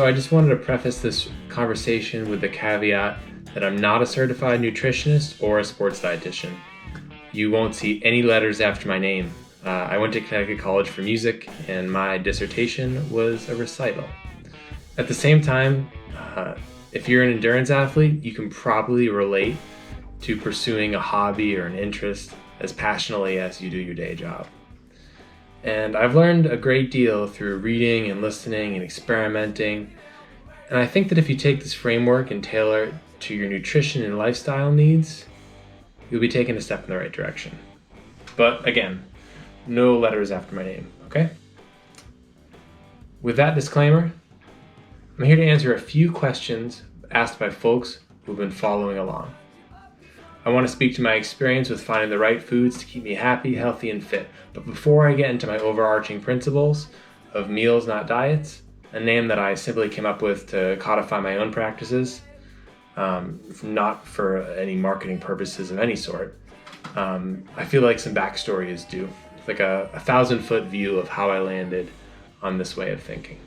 So I just wanted to preface this conversation with the caveat that I'm not a certified nutritionist or a sports dietitian. You won't see any letters after my name. I went to Connecticut College for music, and my dissertation was a recital. At the same time, if you're an endurance athlete, you can probably relate to pursuing a hobby or an interest as passionately as you do your day job. And I've learned a great deal through reading and listening and experimenting. And I think that if you take this framework and tailor it to your nutrition and lifestyle needs, you'll be taking a step in the right direction. But again, no letters after my name, okay? With that disclaimer, I'm here to answer a few questions asked by folks who've been following along. I want to speak to my experience with finding the right foods to keep me happy, healthy, and fit. But before I get into my overarching principles of meals, not diets, a name that I simply came up with to codify my own practices, not for any marketing purposes of any sort, I feel like some backstory is due. It's like a 1,000-foot view of how I landed on this way of thinking.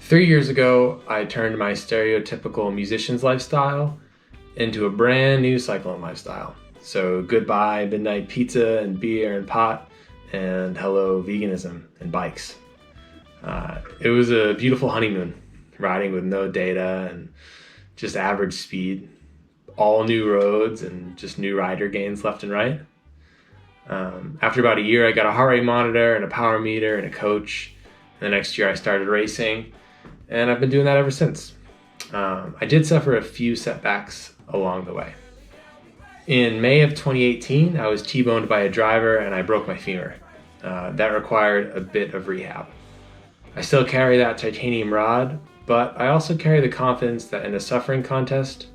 3 years ago, I turned my stereotypical musician's lifestyle into a brand new cycling lifestyle. So goodbye midnight pizza and beer and pot, and hello veganism and bikes. It was a beautiful honeymoon, riding with no data and just average speed, all new roads and just new rider gains left and right. After about a year, I got a heart rate monitor and a power meter and a coach. And the next year I started racing, and I've been doing that ever since. I did suffer a few setbacks along the way. In May of 2018, I was T-boned by a driver and I broke my femur. That required a bit of rehab. I still carry that titanium rod, but I also carry the confidence that in a suffering contest,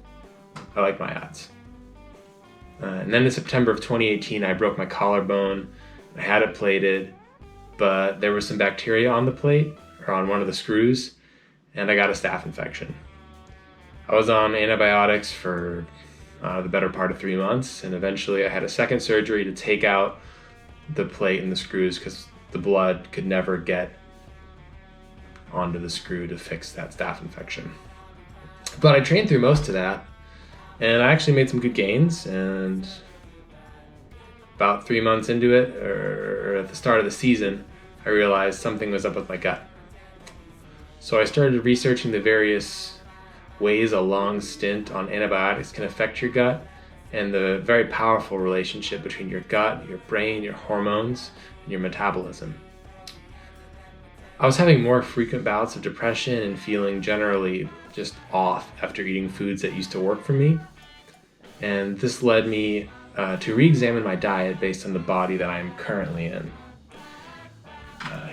I like my odds. And then in September of 2018, I broke my collarbone. I had it plated, but there was some bacteria on the plate, or on one of the screws, and I got a staph infection. I was on antibiotics for the better part of 3 months, and eventually I had a second surgery to take out the plate and the screws because the blood could never get onto the screw to fix that staph infection. But I trained through most of that, and I actually made some good gains, and about 3 months into it, or at the start of the season, I realized something was up with my gut. So I started researching the various ways a long stint on antibiotics can affect your gut, and the very powerful relationship between your gut, your brain, your hormones, and your metabolism. I was having more frequent bouts of depression and feeling generally just off after eating foods that used to work for me. And this led me to re-examine my diet based on the body that I am currently in.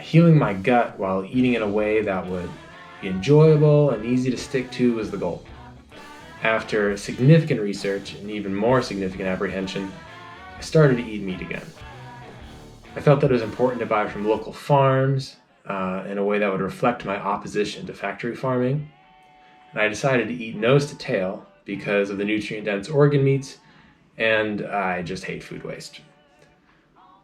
Healing my gut while eating in a way that would be enjoyable and easy to stick to was the goal. After significant research and even more significant apprehension, I started to eat meat again. I felt that it was important to buy from local farms in a way that would reflect my opposition to factory farming. And I decided to eat nose to tail because of the nutrient-dense organ meats, and I just hate food waste.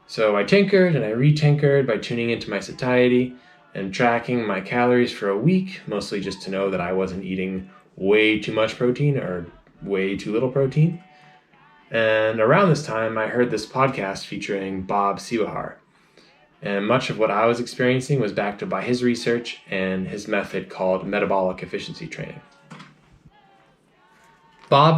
So I tinkered and I re-tinkered by tuning into my satiety and tracking my calories for a week, mostly just to know that I wasn't eating way too much protein or way too little protein. And around this time, I heard this podcast featuring Bob Siwahar. And much of what I was experiencing was backed up by his research and his method called Metabolic Efficiency Training. Bob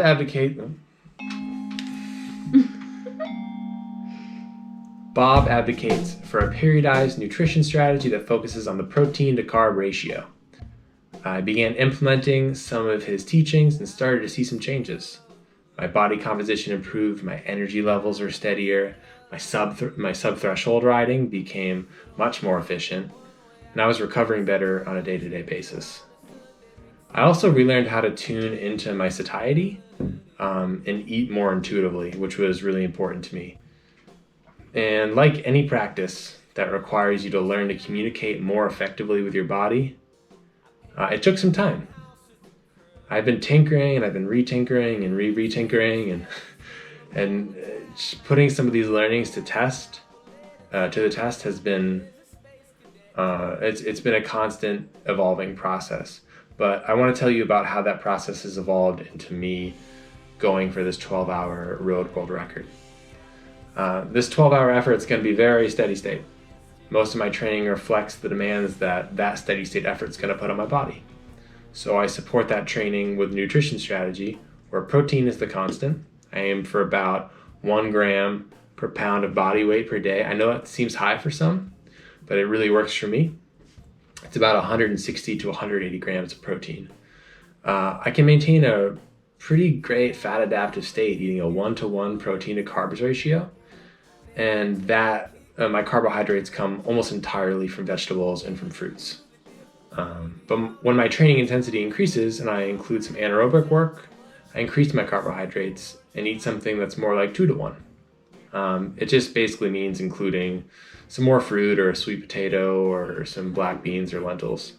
advocates for a periodized nutrition strategy that focuses on the protein to carb ratio. I began implementing some of his teachings and started to see some changes. My body composition improved, my energy levels were steadier, my sub-threshold riding became much more efficient, and I was recovering better on a day-to-day basis. I also relearned how to tune into my satiety and eat more intuitively, which was really important to me. And like any practice that requires you to learn to communicate more effectively with your body, it took some time. I've been tinkering and I've been re-tinkering and re-tinkering and putting some of these learnings to the test has been It's been a constant evolving process, but I want to tell you about how that process has evolved into me going for this 12-hour road world record. This 12-hour effort is going to be very steady state. Most of my training reflects the demands that steady state effort is going to put on my body. So I support that training with nutrition strategy, where protein is the constant. I aim for about 1 gram per pound of body weight per day. I know that seems high for some, but it really works for me. It's about 160 to 180 grams of protein. I can maintain a pretty great fat adaptive state eating a 1-to-1 protein to carbs ratio, and that my carbohydrates come almost entirely from vegetables and from fruits. But when my training intensity increases and I include some anaerobic work, I increase my carbohydrates and eat something that's more like 2-to-1. It just basically means including some more fruit or a sweet potato or some black beans or lentils.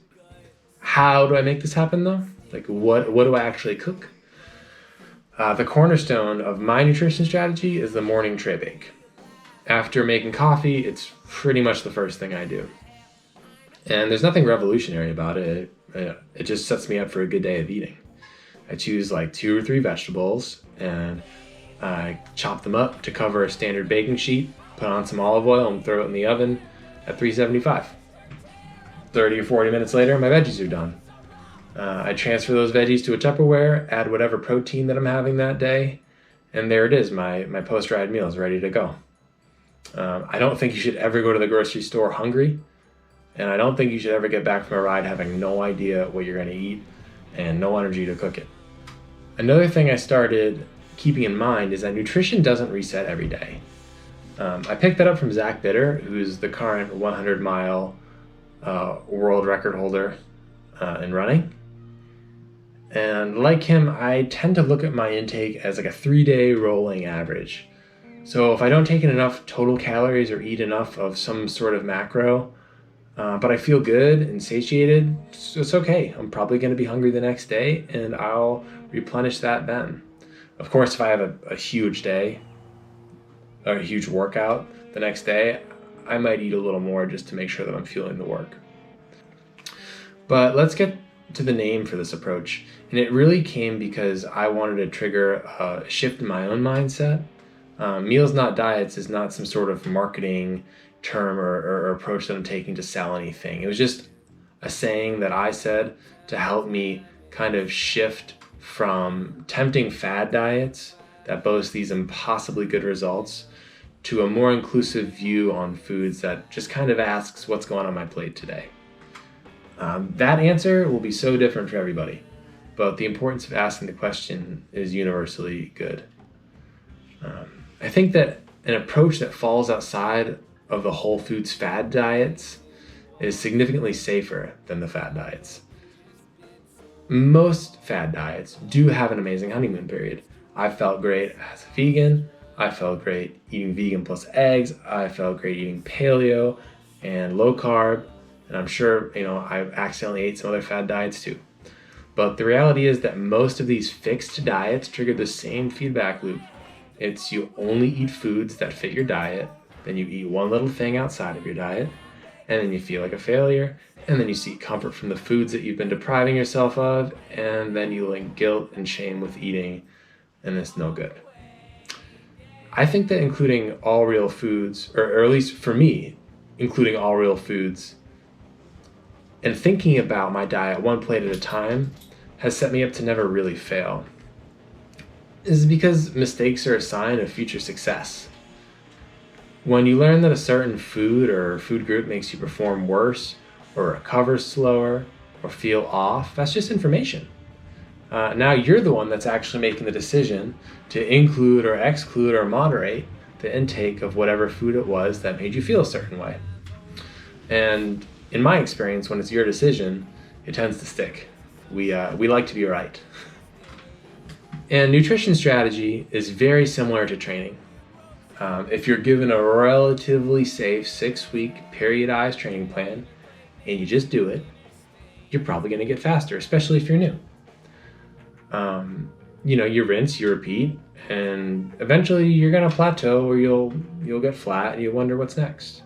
How do I make this happen though? Like what do I actually cook? The cornerstone of my nutrition strategy is the morning tray bake. After making coffee, it's pretty much the first thing I do. And there's nothing revolutionary about it. It just sets me up for a good day of eating. I choose like 2 or 3 vegetables and I chop them up to cover a standard baking sheet, put on some olive oil and throw it in the oven at 375. 30 or 40 minutes later, my veggies are done. I transfer those veggies to a Tupperware, add whatever protein that I'm having that day, and there it is, my post-ride meal is ready to go. I don't think you should ever go to the grocery store hungry, and I don't think you should ever get back from a ride having no idea what you're going to eat and no energy to cook it. Another thing I started keeping in mind is that nutrition doesn't reset every day. I picked that up from Zach Bitter, who's the current 100-mile world record holder in running. And like him, I tend to look at my intake as like a 3-day rolling average. So if I don't take in enough total calories or eat enough of some sort of macro, but I feel good and satiated, so it's okay. I'm probably going to be hungry the next day and I'll replenish that then. Of course, if I have a huge day or a huge workout the next day, I might eat a little more just to make sure that I'm fueling the work. But let's get to the name for this approach. And it really came because I wanted to trigger a shift in my own mindset. Meals Not Diets is not some sort of marketing term or approach that I'm taking to sell anything. It was just a saying that I said to help me kind of shift from tempting fad diets that boast these impossibly good results to a more inclusive view on foods that just kind of asks what's going on my plate today. That answer will be so different for everybody, but the importance of asking the question is universally good. I think that an approach that falls outside of the whole foods fad diets is significantly safer than the fad diets. Most fad diets do have an amazing honeymoon period. I felt great as a vegan. I felt great eating vegan plus eggs. I felt great eating paleo and low carb. And I'm sure, I accidentally ate some other fad diets too. But the reality is that most of these fixed diets trigger the same feedback loop. It's you only eat foods that fit your diet, then you eat one little thing outside of your diet, and then you feel like a failure, and then you seek comfort from the foods that you've been depriving yourself of, and then you link guilt and shame with eating, and it's no good. I think that including all real foods, or at least for me, including all real foods, and thinking about my diet one plate at a time has set me up to never really fail. This is because mistakes are a sign of future success. When you learn that a certain food or food group makes you perform worse, or recover slower, or feel off, that's just information. Now you're the one that's actually making the decision to include or exclude or moderate the intake of whatever food it was that made you feel a certain way. And in my experience, when it's your decision, it tends to stick. We like to be right. And nutrition strategy is very similar to training. If you're given a relatively safe 6-week periodized training plan and you just do it, you're probably going to get faster, especially if you're new. You rinse, you repeat, and eventually you're going to plateau or you'll get flat and you wonder what's next.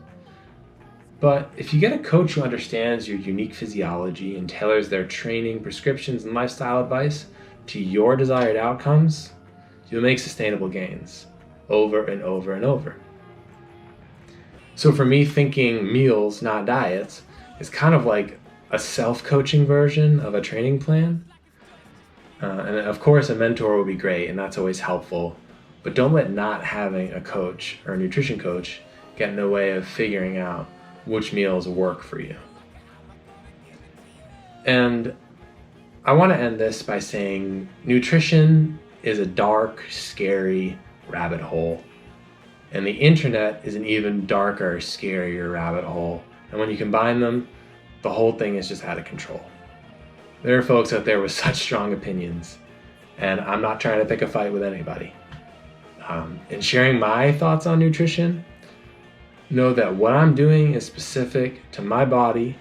But if you get a coach who understands your unique physiology and tailors their training, prescriptions, and lifestyle advice to your desired outcomes, you'll make sustainable gains over and over and over. So for me, thinking meals, not diets, is kind of like a self-coaching version of a training plan. And of course, a mentor will be great, and that's always helpful. But don't let not having a coach or a nutrition coach get in the way of figuring out which meals work for you. And I want to end this by saying nutrition is a dark, scary rabbit hole. And the internet is an even darker, scarier rabbit hole. And when you combine them, the whole thing is just out of control. There are folks out there with such strong opinions, and I'm not trying to pick a fight with anybody. In sharing my thoughts on nutrition, know that what I'm doing is specific to my body,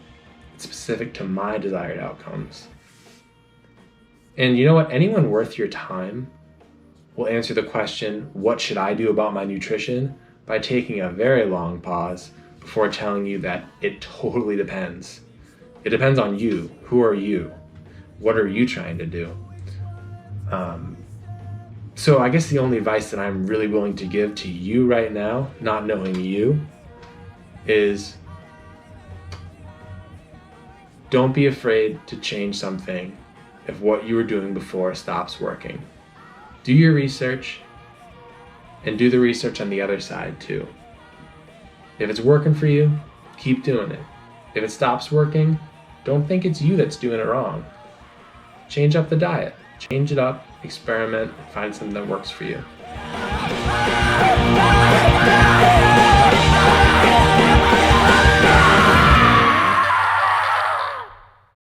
it's specific to my desired outcomes. And you know what? Anyone worth your time will answer the question, what should I do about my nutrition, by taking a very long pause before telling you that it totally depends. It depends on you. Who are you? What are you trying to do? So I guess the only advice that I'm really willing to give to you right now, not knowing you, is don't be afraid to change something if what you were doing before stops working. Do your research, and do the research on the other side too. If it's working for you, keep doing it. If it stops working, don't think it's you that's doing it wrong. Change up the diet. Change it up, experiment, and find something that works for you.